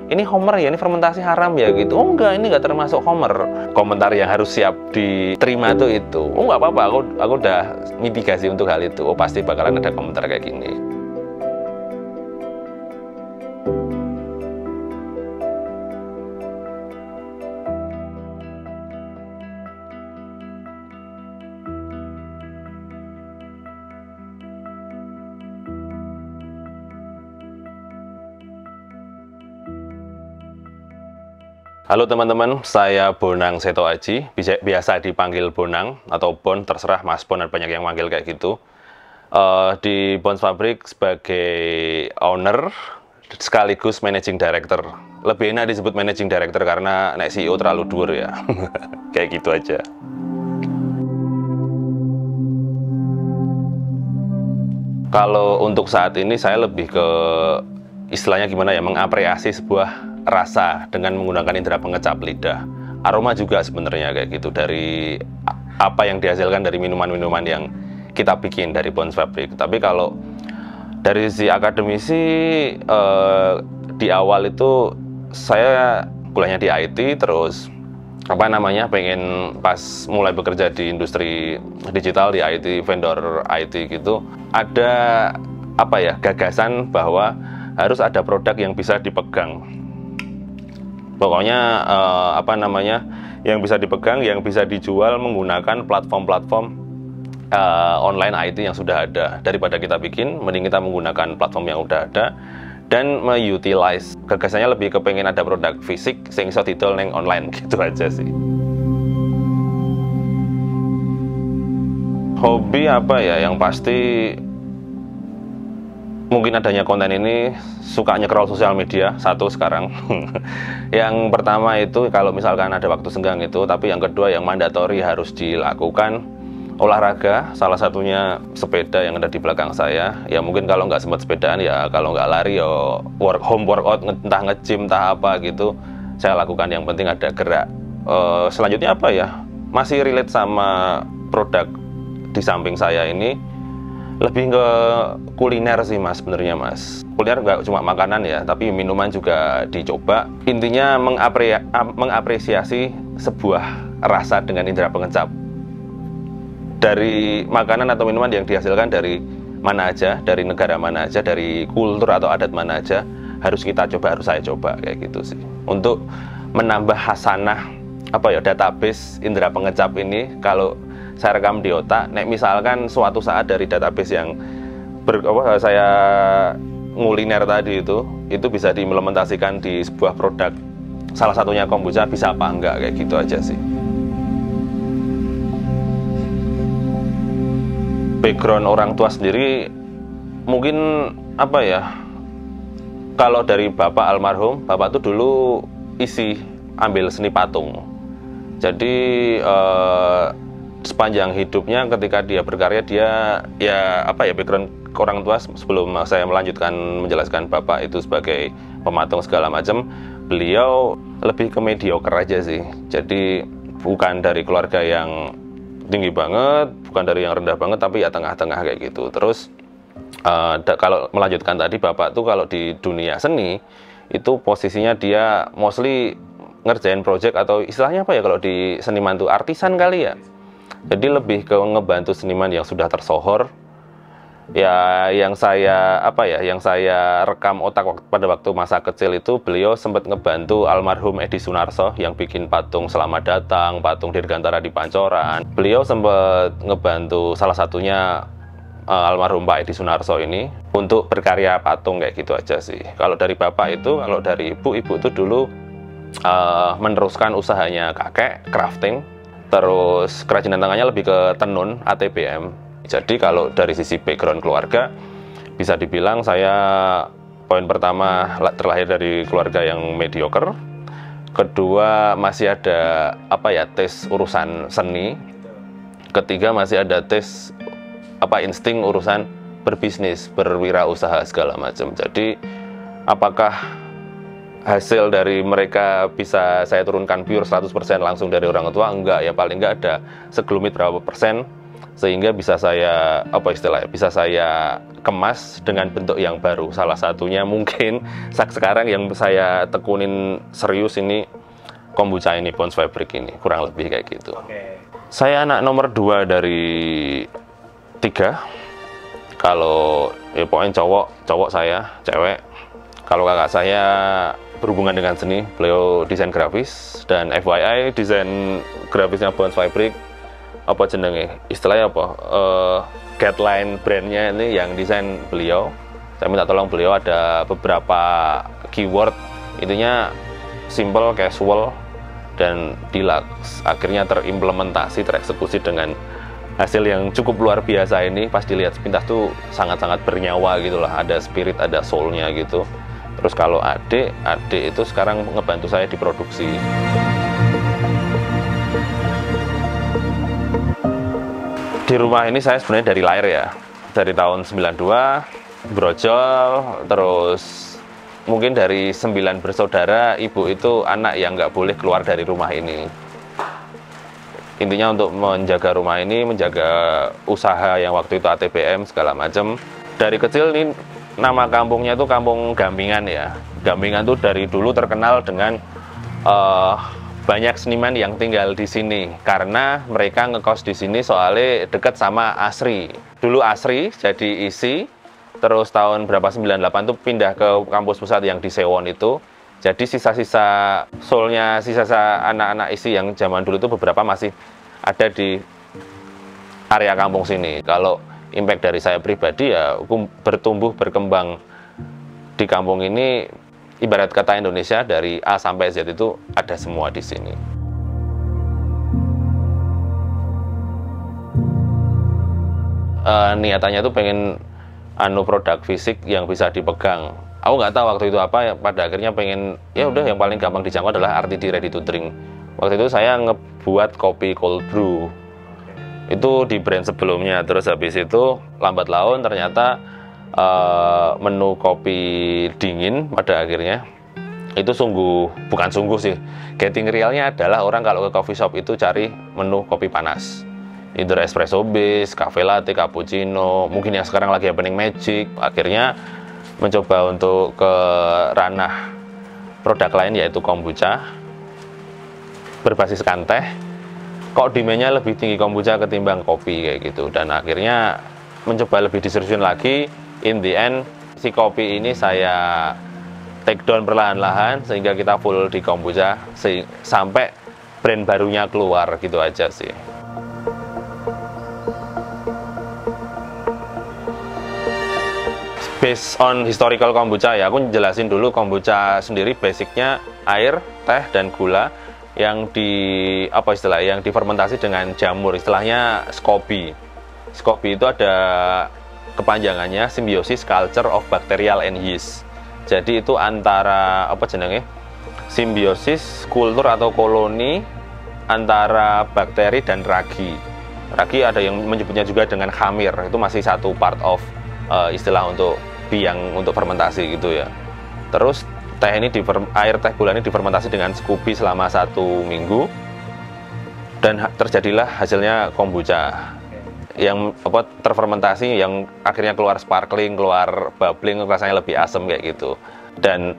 ini homer ya, ini fermentasi haram ya gitu. Oh enggak, ini nggak termasuk homer. Komentar yang harus siap diterima tuh itu. Oh nggak apa-apa, aku udah mitigasi untuk hal itu. Oh pasti bakalan ada komentar kayak gini. Halo teman-teman, saya Bonang Seto Aji, biasa dipanggil Bonang atau Bon, terserah Mas Bon, ada banyak yang manggil kayak gitu. Di Bonds Fabrik sebagai owner sekaligus managing director. Lebih enak disebut managing director karena nek CEO terlalu dhuwur ya. Kayak gitu aja. Kalau untuk saat ini saya lebih ke istilahnya gimana ya, mengapresiasi sebuah rasa dengan menggunakan indera pengecap lidah. Aroma juga sebenarnya kayak gitu, dari apa yang dihasilkan dari minuman-minuman yang kita bikin dari Bonds Fabrik. Tapi kalau dari sisi akademisi, di awal itu saya kuliahnya di IT, terus pengen pas mulai bekerja di industri digital, di IT, vendor IT gitu, ada gagasan bahwa harus ada produk yang bisa dipegang. Pokoknya yang bisa dipegang, yang bisa dijual menggunakan platform-platform online IT yang sudah ada. Daripada kita bikin, mending kita menggunakan platform yang udah ada dan mengutilize. Gagasannya lebih kepengen ada produk fisik sing iso didol neng online gitu aja sih. Hobi apa ya? Yang pasti mungkin adanya konten ini, suka nge-scroll sosial media, satu sekarang. Yang pertama itu kalau misalkan ada waktu senggang itu, tapi yang kedua yang mandatori harus dilakukan, olahraga, salah satunya sepeda yang ada di belakang saya. Ya mungkin kalau nggak sempat sepedaan ya, kalau nggak lari ya home workout, entah nge-gym, entah apa gitu, saya lakukan. Yang penting ada gerak. Selanjutnya apa ya, masih relate sama produk di samping saya ini, lebih ke kuliner sih mas, sebenarnya mas. Kuliner nggak cuma makanan ya, tapi minuman juga dicoba. Intinya mengapresiasi sebuah rasa dengan indera pengecap dari makanan atau minuman yang dihasilkan dari mana aja, dari negara mana aja, dari kultur atau adat mana aja, harus kita coba, harus saya coba kayak gitu sih. Untuk menambah hasanah database indera pengecap ini, kalau saya rekam di otak, misalkan suatu saat dari database yang saya nguliner tadi itu bisa diimplementasikan di sebuah produk, salah satunya kombucha, bisa apa enggak, kayak gitu aja sih. Background orang tua sendiri mungkin kalau dari bapak almarhum, bapak tuh dulu ambil seni patung. Jadi sepanjang hidupnya ketika dia berkarya, dia background orang tua, sebelum saya melanjutkan menjelaskan bapak itu sebagai pematung segala macam, beliau lebih ke mediocre aja sih. Jadi bukan dari keluarga yang tinggi banget, bukan dari yang rendah banget, tapi ya tengah-tengah kayak gitu. Terus kalau melanjutkan tadi, bapak tuh kalau di dunia seni itu posisinya dia mostly ngerjain project, atau istilahnya kalau di seniman tuh artisan kali ya. Jadi lebih ke ngebantu seniman yang sudah tersohor. Ya yang saya rekam otak pada waktu masa kecil itu, beliau sempat ngebantu almarhum Edi Sunarso yang bikin patung Selamat Datang, patung Dirgantara di Pancoran. Beliau sempat ngebantu salah satunya almarhum Pak Edi Sunarso ini untuk berkarya patung kayak gitu aja sih. Kalau dari bapak itu, kalau dari ibu itu dulu meneruskan usahanya kakek, crafting. Terus kerajinan tangannya lebih ke tenun, ATBM. Jadi kalau dari sisi background keluarga, bisa dibilang saya poin pertama terlahir dari keluarga yang mediocre. Kedua masih ada tes urusan seni. Ketiga masih ada tes insting urusan berbisnis, berwirausaha segala macam. Jadi apakah hasil dari mereka bisa saya turunkan pure 100% langsung dari orang tua? Enggak ya, paling enggak ada segelumit berapa persen sehingga bisa saya bisa saya kemas dengan bentuk yang baru. Salah satunya mungkin sekarang yang saya tekunin serius ini kombucha ini, Bounce Fabric ini, kurang lebih kayak gitu. Saya anak nomor 2 dari 3. Kalau ya pokoknya cowok saya, cewek. Kalau kakak saya berhubungan dengan seni, beliau desain grafis, dan FYI desain grafisnya Bounce Fabric apa jenenge istilahnya apa guideline brandnya ini yang desain beliau. Saya minta tolong beliau, ada beberapa keyword, intinya simple, casual, dan deluxe. Akhirnya terimplementasi, tereksekusi dengan hasil yang cukup luar biasa ini. Pas dilihat sepintas tuh sangat-sangat bernyawa gitu lah, ada spirit, ada soulnya gitu. Terus kalau adik itu sekarang ngebantu saya di produksi. Di rumah ini saya sebenarnya dari lahir ya, dari tahun 92, brojol, terus mungkin dari 9 bersaudara, ibu itu anak yang nggak boleh keluar dari rumah ini. Intinya untuk menjaga rumah ini, menjaga usaha yang waktu itu ATBM segala macam. Dari kecil nih, nama kampungnya itu Kampung Gampingan ya. Gampingan tuh dari dulu terkenal dengan banyak seniman yang tinggal di sini karena mereka ngekos di sini soalnya deket sama ASRI. Dulu ASRI jadi isi, terus tahun berapa 98 tuh pindah ke kampus pusat yang di Sewon itu. Jadi sisa-sisa soulnya, sisa-sisa anak-anak isi yang zaman dulu itu beberapa masih ada di area kampung sini. Kalau impact dari saya pribadi ya, aku bertumbuh berkembang di kampung ini, ibarat kata Indonesia dari A sampai Z itu ada semua di sini. Niatannya tuh pengen produk fisik yang bisa dipegang. Aku nggak tahu waktu itu apa, ya pada akhirnya pengen ya udah yang paling gampang dijangkau adalah RTD ready to drink. Waktu itu saya ngebuat kopi cold brew itu di brand sebelumnya. Terus habis itu lambat laun ternyata menu kopi dingin pada akhirnya itu bukan sungguh sih, getting realnya adalah orang kalau ke coffee shop itu cari menu kopi panas, either espresso base, cafe latte, cappuccino, mungkin yang sekarang lagi happening magic. Akhirnya mencoba untuk ke ranah produk lain yaitu kombucha berbasiskan teh. Kok demand-nya lebih tinggi kombucha ketimbang kopi kayak gitu, dan akhirnya mencoba lebih diseriusin lagi. In the end si kopi ini saya take down perlahan-lahan sehingga kita full di kombucha sampai brand barunya keluar gitu aja sih. Based on historical kombucha ya, aku jelasin dulu. Kombucha sendiri basicnya air, teh, dan gula yang yang difermentasi dengan jamur, istilahnya SCOBY. SCOBY itu ada kepanjangannya Symbiosis Culture of Bacterial and Yeast. Jadi itu antara simbiosis kultur atau koloni antara bakteri dan ragi. Ragi ada yang menyebutnya juga dengan khamir, itu masih satu part of istilah untuk biang untuk fermentasi gitu ya. Terus air teh gula ini difermentasi dengan SCOBY selama 1 minggu dan terjadilah hasilnya kombucha yang terfermentasi, yang akhirnya keluar sparkling, keluar bubbling, rasanya lebih asam kayak gitu. Dan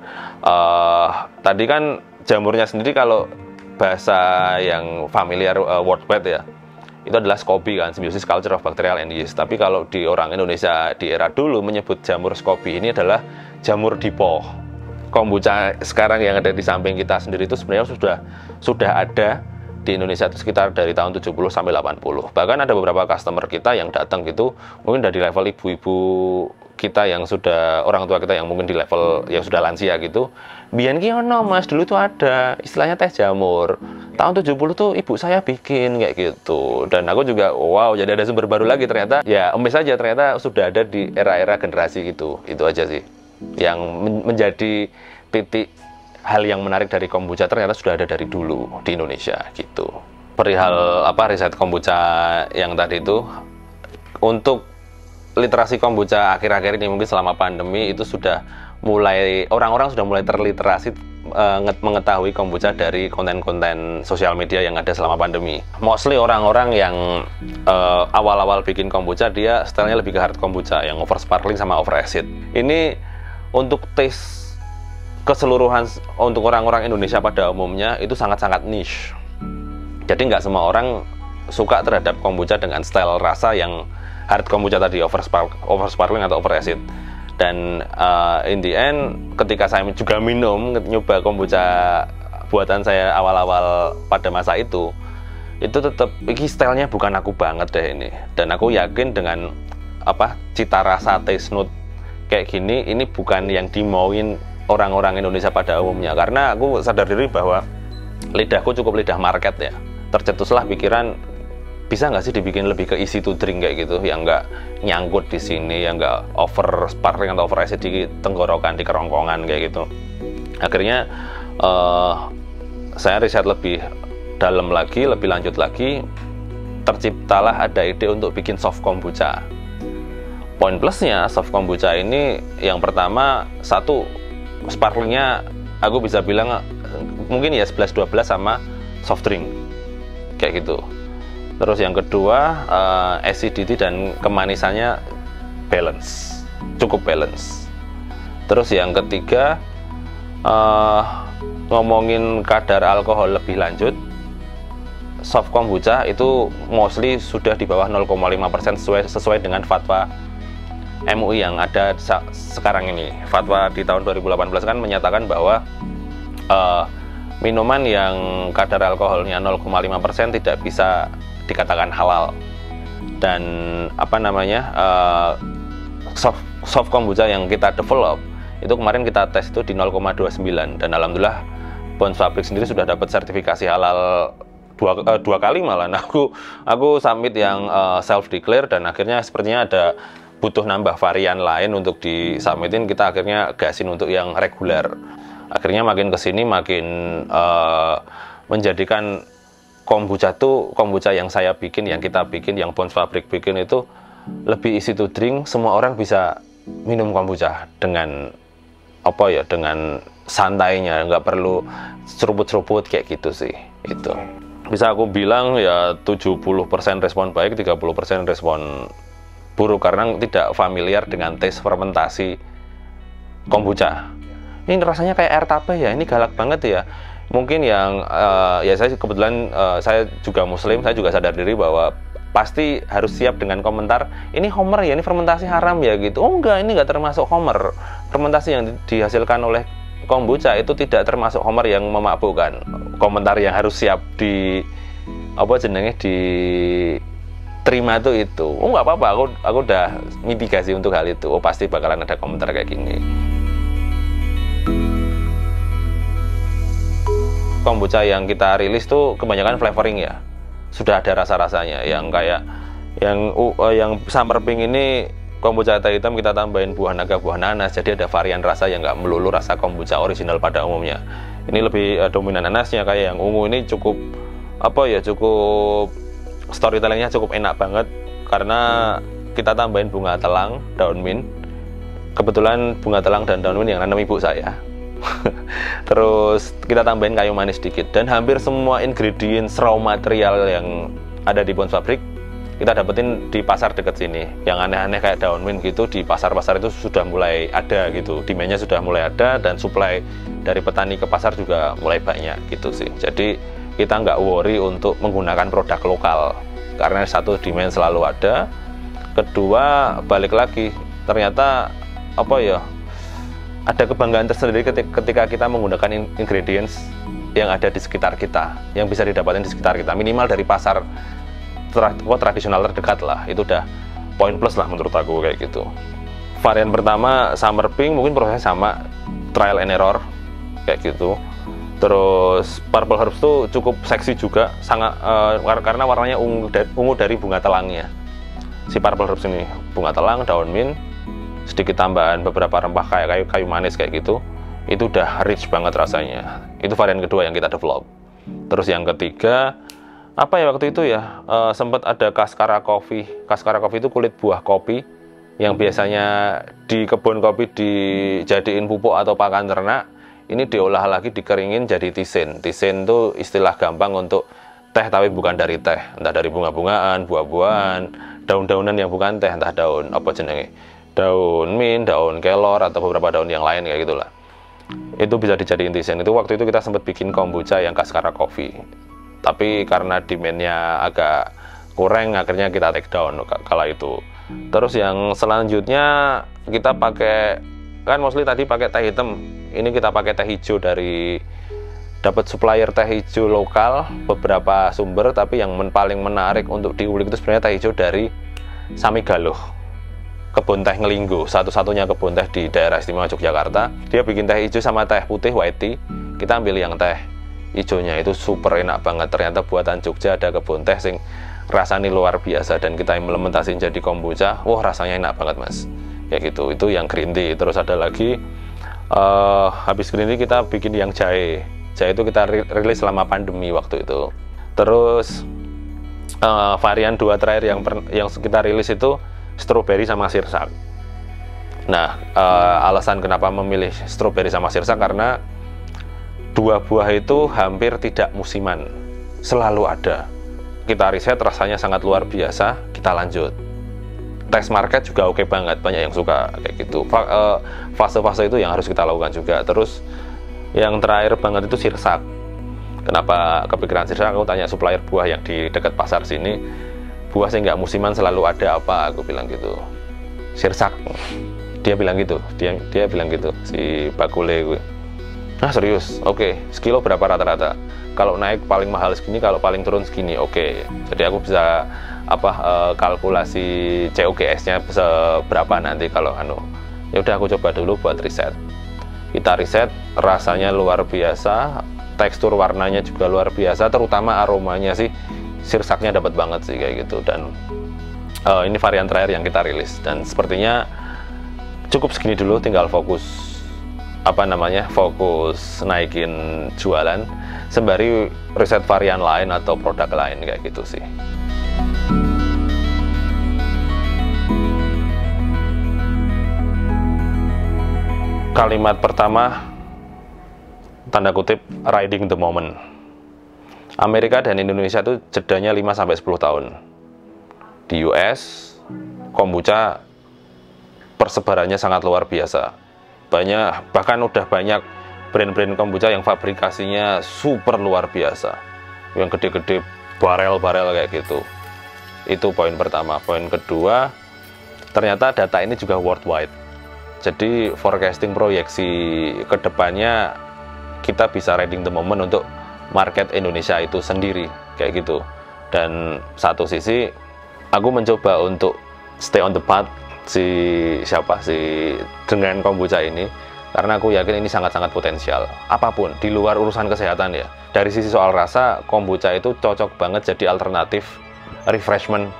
tadi kan jamurnya sendiri kalau bahasa yang familiar wordpad ya, itu adalah SCOBY kan, Symbiosis Culture of Bacterial and Yeast. Tapi kalau di orang Indonesia di era dulu menyebut jamur SCOBY ini adalah jamur dipo. Kombucha sekarang yang ada di samping kita sendiri itu sebenarnya sudah ada di Indonesia itu sekitar dari tahun 70 sampai 80. Bahkan ada beberapa customer kita yang datang gitu, mungkin dari level ibu-ibu kita yang sudah, orang tua kita yang mungkin di level yang sudah lansia gitu. Biyen ki ono Mas, dulu tuh ada istilahnya teh jamur. Tahun 70 tuh ibu saya bikin kayak gitu. Dan aku juga wow, jadi ada sumber baru lagi ternyata. Ya, emes aja ternyata sudah ada di era-era generasi gitu. Itu aja sih yang menjadi titik hal yang menarik dari kombucha, ternyata sudah ada dari dulu di Indonesia gitu. Perihal riset kombucha yang tadi itu, untuk literasi kombucha akhir-akhir ini mungkin selama pandemi itu sudah mulai, orang-orang sudah mulai terliterasi mengetahui kombucha dari konten-konten sosial media yang ada selama pandemi. Mostly orang-orang yang awal-awal bikin kombucha, dia stylenya lebih ke hard kombucha, yang over sparkling sama over acid. Ini untuk taste keseluruhan untuk orang-orang Indonesia pada umumnya itu sangat-sangat niche. Jadi nggak semua orang suka terhadap kombucha dengan style rasa yang hard kombucha tadi, over sparkling atau over acid. Dan in the end, ketika saya juga nyoba kombucha buatan saya awal-awal pada masa itu tetap ini stylenya bukan aku banget deh ini. Dan aku yakin dengan cita rasa taste note kayak gini, ini bukan yang dimauin orang-orang Indonesia pada umumnya. Karena aku sadar diri bahwa lidahku cukup lidah market ya. Tercetuslah pikiran, bisa nggak sih dibikin lebih ke easy to drink kayak gitu, yang nggak nyangkut di sini, yang nggak over sparkling atau over acid di tenggorokan, di kerongkongan kayak gitu. Akhirnya saya riset lebih dalam lagi, lebih lanjut lagi, terciptalah ada ide untuk bikin soft kombucha. Poin plusnya soft kombucha ini yang pertama, satu, sparklingnya aku bisa bilang mungkin ya 11-12 sama soft drink kayak gitu. Terus yang kedua, acidity dan kemanisannya balance, cukup balance. Terus yang ketiga, ngomongin kadar alkohol lebih lanjut, soft kombucha itu mostly sudah di bawah 0,5% sesuai dengan fatwa MUI yang ada sekarang ini. Fatwa di tahun 2018 kan menyatakan bahwa minuman yang kadar alkoholnya 0,5% tidak bisa dikatakan halal. Dan soft kombucha yang kita develop itu kemarin kita tes itu di 0,29, dan alhamdulillah Bounce Fabric sendiri sudah dapat sertifikasi halal dua kali malah. Aku submit yang self declare, dan akhirnya sepertinya ada butuh nambah varian lain untuk disubmitin. Kita akhirnya gasin untuk yang reguler. Akhirnya makin kesini makin menjadikan kombucha yang saya bikin, yang kita bikin, yang Bounce Fabric bikin itu lebih easy to drink. Semua orang bisa minum kombucha dengan dengan santainya, nggak perlu seruput-seruput kayak gitu sih. Itu bisa aku bilang ya 70% respon baik, 30% respon buruk karena tidak familiar dengan taste fermentasi kombucha. Ini rasanya kayak air tape ya, ini galak banget ya. Mungkin yang ya saya kebetulan saya juga muslim, saya juga sadar diri bahwa pasti harus siap dengan komentar, ini homer ya, ini fermentasi haram ya gitu. Oh enggak, ini enggak termasuk homer. Fermentasi yang dihasilkan oleh kombucha itu tidak termasuk homer yang memabukkan. Komentar yang harus siap diterima itu. Oh enggak apa-apa, aku udah mitigasi untuk hal itu. Oh pasti bakalan ada komentar kayak gini. Kombucha yang kita rilis tuh kebanyakan flavoring ya, sudah ada rasa-rasanya. Yang kayak yang Summer Pink ini kombucha hitam kita tambahin buah naga, buah nanas, jadi ada varian rasa yang nggak melulu rasa kombucha original pada umumnya. Ini lebih dominan nanasnya. Kayak yang ungu ini cukup cukup storytellingnya cukup enak banget karena kita tambahin bunga telang, daun mint. Kebetulan bunga telang dan daun mint yang nanam ibu saya. Terus kita tambahin kayu manis sedikit, dan hampir semua ingredients raw material yang ada di Bounce Fabric kita dapetin di pasar deket sini. Yang aneh-aneh kayak daun mint gitu di pasar-pasar itu sudah mulai ada gitu, demandnya sudah mulai ada, dan supply dari petani ke pasar juga mulai banyak gitu sih. Jadi kita nggak worry untuk menggunakan produk lokal karena satu, demand selalu ada, kedua balik lagi ternyata ada kebanggaan tersendiri ketika kita menggunakan ingredients yang ada di sekitar kita, yang bisa didapatkan di sekitar kita, minimal dari pasar tradisional terdekat lah. Itu udah poin plus lah menurut aku kayak gitu. Varian pertama Summer Pink mungkin prosesnya sama, trial and error kayak gitu. Terus Purple Herbs tuh cukup seksi juga, sangat karena warnanya ungu dari bunga telangnya. Si Purple Herbs ini bunga telang, daun mint, sedikit tambahan beberapa rempah kayak kayu manis kayak gitu, itu udah rich banget rasanya. Itu varian kedua yang kita develop. Terus yang ketiga waktu itu ya sempat ada Cascara Coffee. Cascara Coffee itu kulit buah kopi yang biasanya di kebun kopi dijadiin pupuk atau pakan ternak. ini diolah lagi, dikeringin jadi tisin. Tisin itu istilah gampang untuk teh tapi bukan dari teh, entah dari bunga-bungaan, buah-buahan, daun-daunan yang bukan teh, entah daun apa jenenge, daun mint, daun kelor, atau beberapa daun yang lain kayak gitulah. Itu bisa dijadiin tisin. Itu waktu itu kita sempat bikin kombucha yang Cascara Coffee, tapi karena demandnya agak kurang, akhirnya kita take down kala itu. Terus yang selanjutnya kita pakai, kan mostly tadi pakai teh hitam, ini kita pakai teh hijau dari, dapat supplier teh hijau lokal beberapa sumber, tapi yang paling menarik untuk diulik itu sebenarnya teh hijau dari Samigaluh, kebun teh Ngelinggo, satu-satunya kebun teh di daerah istimewa Yogyakarta. Dia bikin teh hijau sama teh putih white tea, kita ambil yang teh hijaunya, itu super enak banget. Ternyata buatan Jogja ada kebun teh sing rasanya luar biasa, dan kita implementasiin jadi kombucha, wah rasanya enak banget mas, kayak gitu. Itu yang green tea. Terus ada lagi habis green tea kita bikin yang jahe. Jahe itu kita rilis selama pandemi waktu itu. Terus varian 2 terakhir yang kita rilis itu strawberry sama sirsak. Nah, alasan kenapa memilih strawberry sama sirsak karena dua buah itu hampir tidak musiman, selalu ada. Kita riset, rasanya sangat luar biasa, kita lanjut. Test market juga oke banget, banyak yang suka kayak gitu. Fase-fase itu yang harus kita lakukan juga. Terus yang terakhir banget itu sirsak. Kenapa kepikiran sirsak? Aku tanya supplier buah yang di dekat pasar sini, buah sih nggak musiman selalu ada apa? Aku bilang gitu. Sirsak. Dia bilang gitu. Dia bilang gitu. Si bakule gue. Nah serius? Oke. Sekilo berapa rata-rata? Kalau naik paling mahal segini, kalau paling turun segini. Oke. Jadi aku bisa kalkulasi COGS-nya seberapa nanti kalau ya udah aku coba dulu buat riset. Kita riset, rasanya luar biasa, tekstur warnanya juga luar biasa, terutama aromanya sih sirsaknya dapat banget sih kayak gitu. Dan ini varian terakhir yang kita rilis, dan sepertinya cukup segini dulu, tinggal fokus fokus naikin jualan sembari riset varian lain atau produk lain kayak gitu sih. Kalimat pertama, tanda kutip, riding the moment. Amerika dan Indonesia itu jedanya 5-10 tahun. Di US, kombucha persebarannya sangat luar biasa. Bahkan udah banyak brand-brand kombucha yang fabrikasinya super luar biasa. Yang gede-gede, barel-barel kayak gitu. Itu poin pertama. Poin kedua, ternyata data ini juga worldwide. Jadi forecasting proyeksi ke depannya kita bisa riding the moment untuk market Indonesia itu sendiri kayak gitu. Dan satu sisi aku mencoba untuk stay on the path dengan kombucha ini, karena aku yakin ini sangat-sangat potensial. Apapun di luar urusan kesehatan ya. Dari sisi soal rasa, kombucha itu cocok banget jadi alternatif refreshment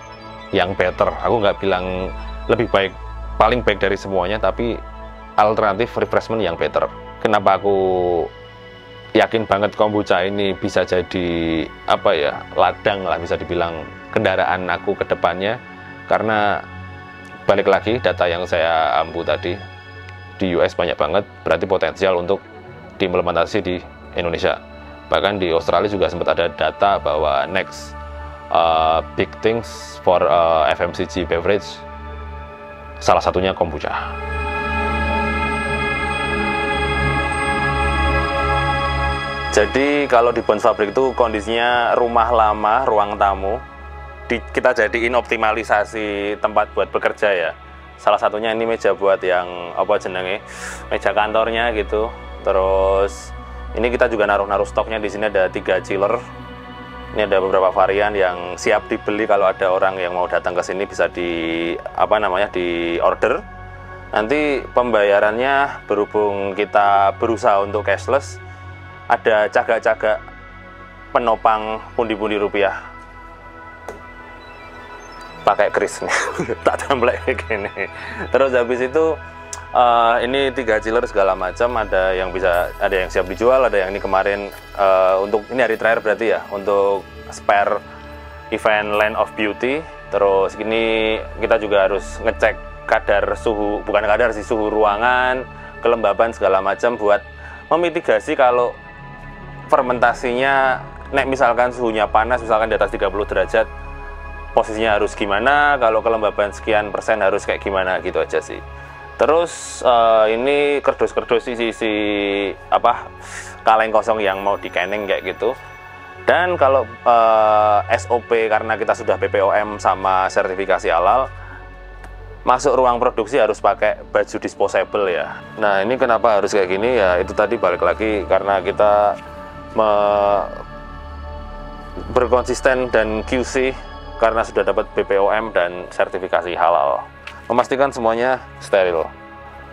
yang better. Aku nggak bilang lebih baik, paling baik dari semuanya, tapi alternatif refreshment yang better. Kenapa aku yakin banget kombucha ini bisa jadi ladang lah, bisa dibilang kendaraan aku ke depannya? Karena balik lagi data yang saya ampu tadi, di US banyak banget, berarti potensial untuk diimplementasi di Indonesia. Bahkan di Australia juga sempat ada data bahwa next big things for FMCG beverage, salah satunya kombucha. Jadi kalau di Bounce Fabric itu kondisinya rumah lama, ruang tamu, kita jadiin optimalisasi tempat buat bekerja ya. Salah satunya ini meja buat yang meja kantornya gitu. Terus ini kita juga naruh stoknya. Di sini ada 3 chiller. Ini ada beberapa varian yang siap dibeli kalau ada orang yang mau datang ke sini, bisa di order. Nanti pembayarannya berhubung kita berusaha untuk cashless, ada cagak-cagak penopang pundi-pundi rupiah. Pakai kris nih, tak template kayak gini. Terus habis itu ini 3 chiller segala macam, ada yang siap dijual, ada yang ini kemarin untuk ini hari terakhir berarti ya, untuk spare event Land of Beauty. Terus ini kita juga harus ngecek suhu ruangan, kelembaban segala macam buat memitigasi kalau fermentasinya misalkan suhunya panas, misalkan di atas 30 derajat, posisinya harus gimana, kalau kelembaban sekian persen harus kayak gimana, gitu aja sih. Terus ini kerdus-kerdus isi kaleng kosong yang mau di canning kayak gitu. Dan kalau SOP, karena kita sudah BPOM sama sertifikasi halal, masuk ruang produksi harus pakai baju disposable ya. Nah ini kenapa harus kayak gini ya, itu tadi balik lagi karena kita berkonsisten dan QC karena sudah dapat BPOM dan sertifikasi halal. Memastikan semuanya steril.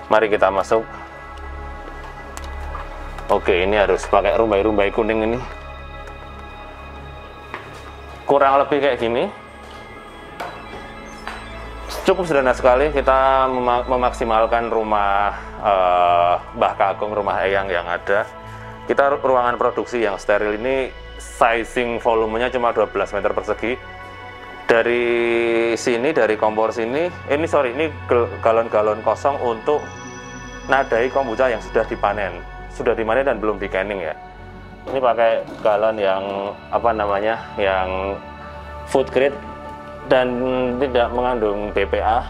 Mari kita masuk. Oke, ini harus pakai rumbai-rumbai kuning ini. Kurang lebih kayak gini. Cukup sederhana sekali, kita memaksimalkan rumah Mbah Kakung, rumah Eyang yang ada. Kita ruangan produksi yang steril ini, sizing volumenya cuma 12 meter persegi. Dari sini, dari kompor sini, ini galon-galon kosong untuk nadai kombucha yang sudah dipanen. Sudah dipanen dan belum di canning ya. Ini pakai galon yang yang food grade dan tidak mengandung BPA.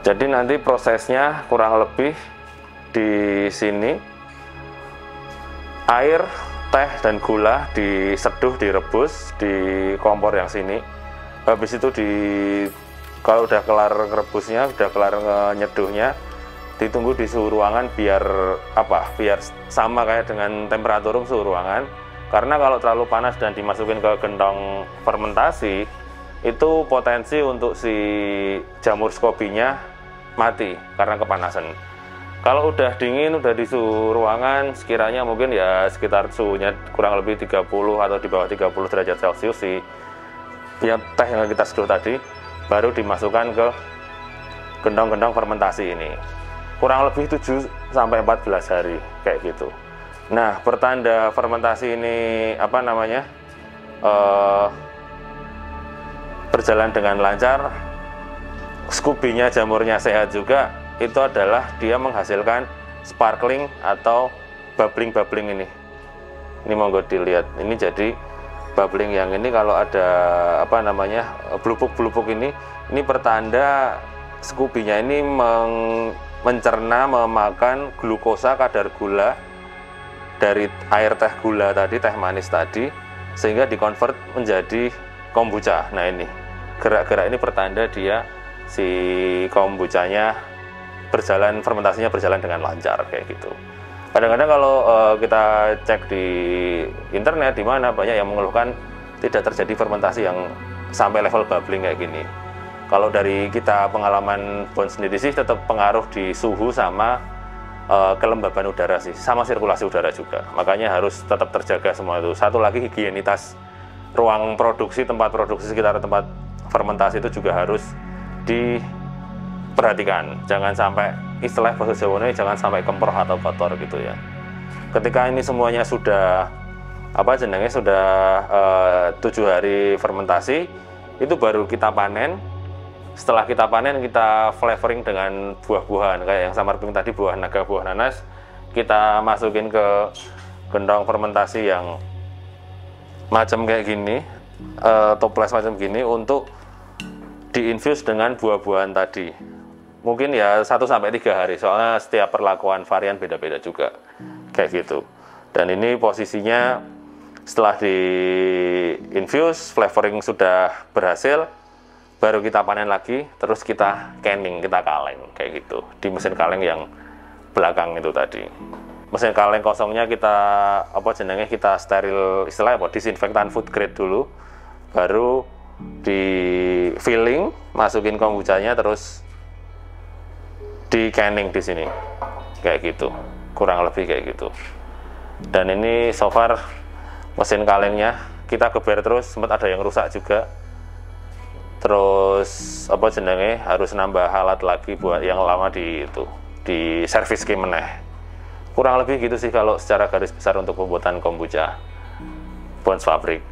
Jadi nanti prosesnya kurang lebih di sini air, teh dan gula diseduh, direbus di kompor yang sini. Habis itu kalau udah kelar rebusnya, udah kelar nyeduhnya, ditunggu di suhu ruangan biar sama kayak dengan temperatur suhu ruangan. Karena kalau terlalu panas dan dimasukin ke gentong fermentasi, itu potensi untuk si jamur skobinya mati karena kepanasan. Kalau udah dingin, udah di suhu ruangan, sekiranya mungkin ya sekitar suhunya kurang lebih 30 atau di bawah 30 derajat Celcius sih, yang teh yang kita seduh tadi, baru dimasukkan ke gentong-gentong fermentasi ini. Kurang lebih 7-14 hari kayak gitu. Nah, pertanda fermentasi ini berjalan dengan lancar, skubinya, jamurnya sehat juga, itu adalah dia menghasilkan sparkling atau bubbling ini. Ini monggo dilihat. Ini jadi bubbling yang ini, kalau ada blubuk-blubuk ini pertanda skubinya ini mencerna, memakan glukosa, kadar gula dari air teh gula tadi, teh manis tadi, sehingga dikonvert menjadi kombucha. Nah ini gerak-gerak ini pertanda dia si kombuchanya fermentasinya berjalan dengan lancar kayak gitu. Kadang-kadang kalau kita cek di internet, di mana banyak yang mengeluhkan tidak terjadi fermentasi yang sampai level bubbling kayak gini. Kalau dari kita pengalaman Bond sendiri sih tetap pengaruh di suhu sama kelembaban udara sih, sama sirkulasi udara juga. Makanya harus tetap terjaga semua itu. Satu lagi, higienitas ruang produksi, tempat produksi sekitar tempat fermentasi itu juga harus diperhatikan. Jangan sampai, istilah bahasa Jawa ini, jangan sampai kemproh atau kotor gitu ya. Ketika ini semuanya sudah sudah 7 hari fermentasi, itu baru kita panen. Setelah kita panen, kita flavoring dengan buah-buahan kayak yang samarping tadi, buah naga, buah nanas. Kita masukin ke gendong fermentasi yang macam kayak gini, toples macam gini, untuk diinfus dengan buah-buahan tadi. Mungkin ya 1-3 hari, soalnya setiap perlakuan varian beda-beda juga kayak gitu. Dan ini posisinya setelah di infuse, flavoring sudah berhasil, baru kita panen lagi, terus kita canning, kita kaleng kayak gitu di mesin kaleng yang belakang itu tadi. Mesin kaleng kosongnya kita kita steril, istilahnya disinfektan food grade dulu, baru di filling, masukin kombuchanya, terus di canning di sini kayak gitu, kurang lebih kayak gitu. Dan ini so far mesin kalengnya kita geber terus, sempat ada yang rusak juga. Terus harus nambah alat lagi buat yang lama di servis meneh. Kurang lebih gitu sih kalau secara garis besar untuk pembuatan kombucha Bonds Fabrik.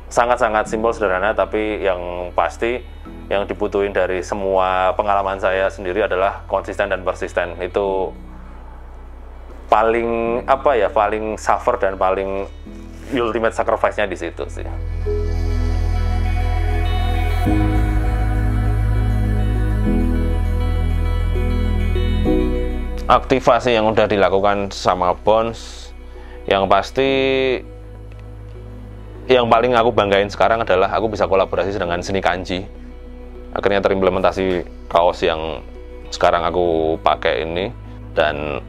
Sangat-sangat simpel, sederhana, tapi yang pasti yang dibutuhin dari semua pengalaman saya sendiri adalah konsisten dan persisten. Itu paling apa ya, paling suffer dan paling ultimate sacrifice-nya di situ sih. Aktivasi yang udah dilakukan sama Bones, yang pasti yang paling aku banggain sekarang adalah aku bisa kolaborasi dengan Seni Kanji. Akhirnya terimplementasi kaos yang sekarang aku pakai ini, dan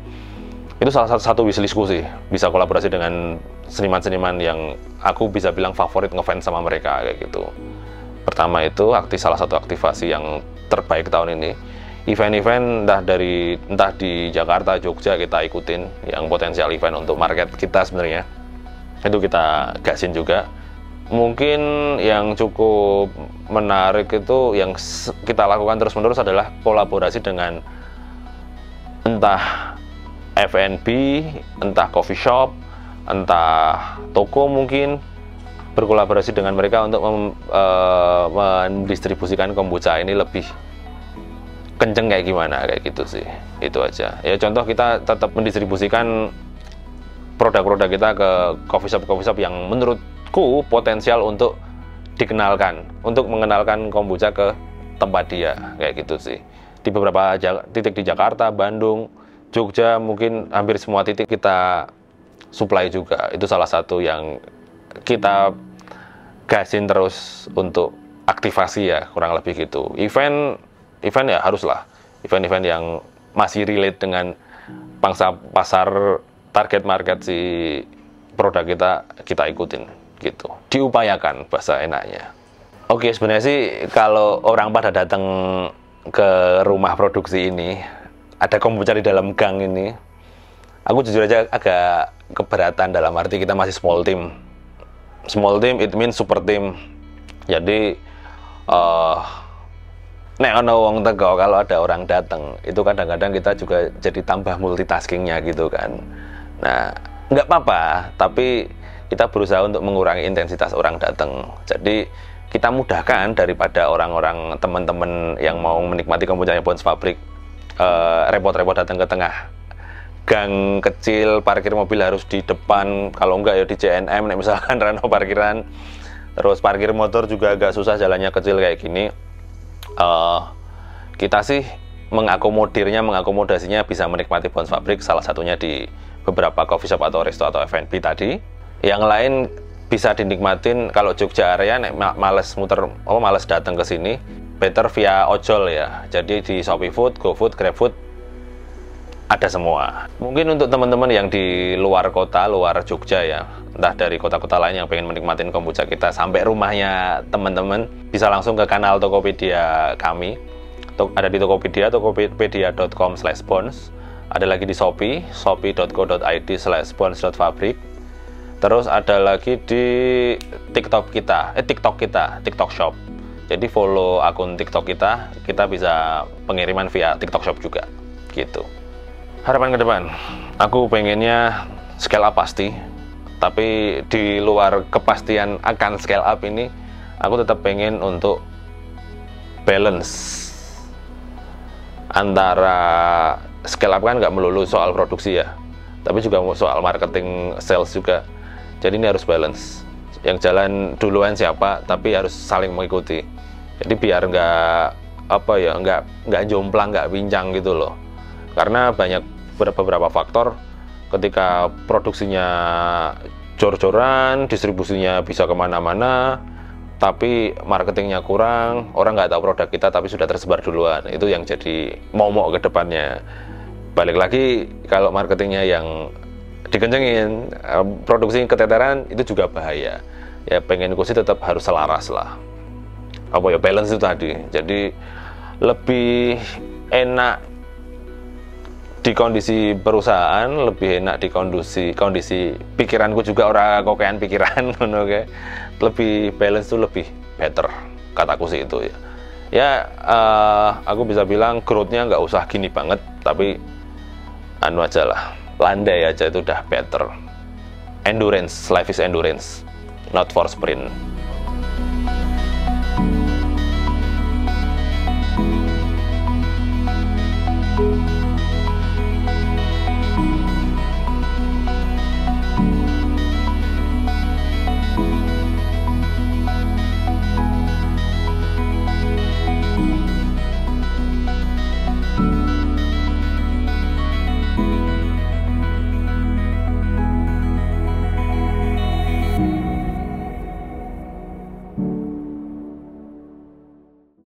itu salah satu wishlistku sih, bisa kolaborasi dengan seniman-seniman yang aku bisa bilang favorit, ngefans sama mereka kayak gitu. Pertama itu salah satu aktivasi yang terbaik tahun ini, event-event entah di Jakarta, Jogja kita ikutin yang potensial event untuk market kita sebenarnya. Itu kita gasin juga. Mungkin yang cukup menarik itu yang kita lakukan terus-menerus adalah kolaborasi dengan entah F&B, entah coffee shop, entah toko, mungkin berkolaborasi dengan mereka untuk mendistribusikan kombucha ini lebih kenceng kayak gimana, kayak gitu sih. Itu aja ya, contoh kita tetap mendistribusikan produk-produk kita ke coffee shop yang menurutku potensial untuk dikenalkan, untuk mengenalkan kombucha ke tempat dia, kayak gitu sih. Di beberapa titik di Jakarta, Bandung, Jogja, mungkin hampir semua titik kita supply juga. Itu salah satu yang kita gasin terus untuk aktivasi ya, kurang lebih gitu. Event ya haruslah event-event yang masih relate dengan pangsa pasar, target market si produk kita ikutin gitu, diupayakan bahasa enaknya. Oke, sebenarnya sih kalau orang pada datang ke rumah produksi ini, ada kombucha di dalam gang ini, aku jujur aja agak keberatan, dalam arti kita masih small team. Small team it means super team. Jadi nek ono wong teko, kalau ada orang datang itu kadang-kadang kita juga jadi tambah multitaskingnya gitu kan. Nah, nggak apa-apa, tapi kita berusaha untuk mengurangi intensitas orang datang. Jadi kita mudahkan daripada orang-orang, teman-teman yang mau menikmati kombuchanya Bones Fabric repot-repot datang ke tengah gang kecil, parkir mobil harus di depan, kalau enggak ya di JNM nek misalkan rano parkiran. Terus parkir motor juga agak susah, jalannya kecil kayak gini. Kita sih mengakomodasinya bisa menikmati Bones Fabric, salah satunya di beberapa coffee shop atau resto atau F&B tadi. Yang lain bisa dinikmatin kalau Jogja area nek males males datang ke sini, better via ojol ya. Jadi di Shopee Food, GoFood, GrabFood ada semua. Mungkin untuk teman-teman yang di luar kota, luar Jogja ya, entah dari kota-kota lain yang pengen menikmatin kombucha kita sampai rumahnya teman-teman, bisa langsung ke kanal Tokopedia kami. Ada di Tokopedia, tokopedia.com/bones. Ada lagi di Shopee, shopee.co.id/bones.fabric. Terus ada lagi di TikTok kita, TikTok Shop. Jadi follow akun TikTok kita bisa pengiriman via TikTok Shop juga, gitu. Harapan ke depan, aku pengennya scale up pasti, tapi di luar kepastian akan scale up ini, aku tetap pengen untuk balance antara scale up kan nggak melulu soal produksi ya, tapi juga soal marketing, sales juga. Jadi ini harus balance. Yang jalan duluan siapa, tapi harus saling mengikuti. Jadi biar nggak jomplang, nggak pincang gitu loh. Karena banyak beberapa faktor, ketika produksinya jor-joran, distribusinya bisa kemana-mana, tapi marketingnya kurang, orang nggak tahu produk kita tapi sudah tersebar duluan. Itu yang jadi momok ke depannya. Balik lagi, kalau marketingnya yang dikencengin, produksi keteteran, itu juga bahaya. Ya pengenku sih tetap harus selaras lah. Balance itu tadi. Jadi lebih enak di kondisi perusahaan, lebih enak di kondisi pikiranku juga, orang kokean pikiran. Okay? Lebih balance itu lebih better, kataku sih itu ya. Ya aku bisa bilang growth-nya nggak usah gini banget, tapi aja lah, landai aja itu udah better. Endurance, life is endurance, not for sprint.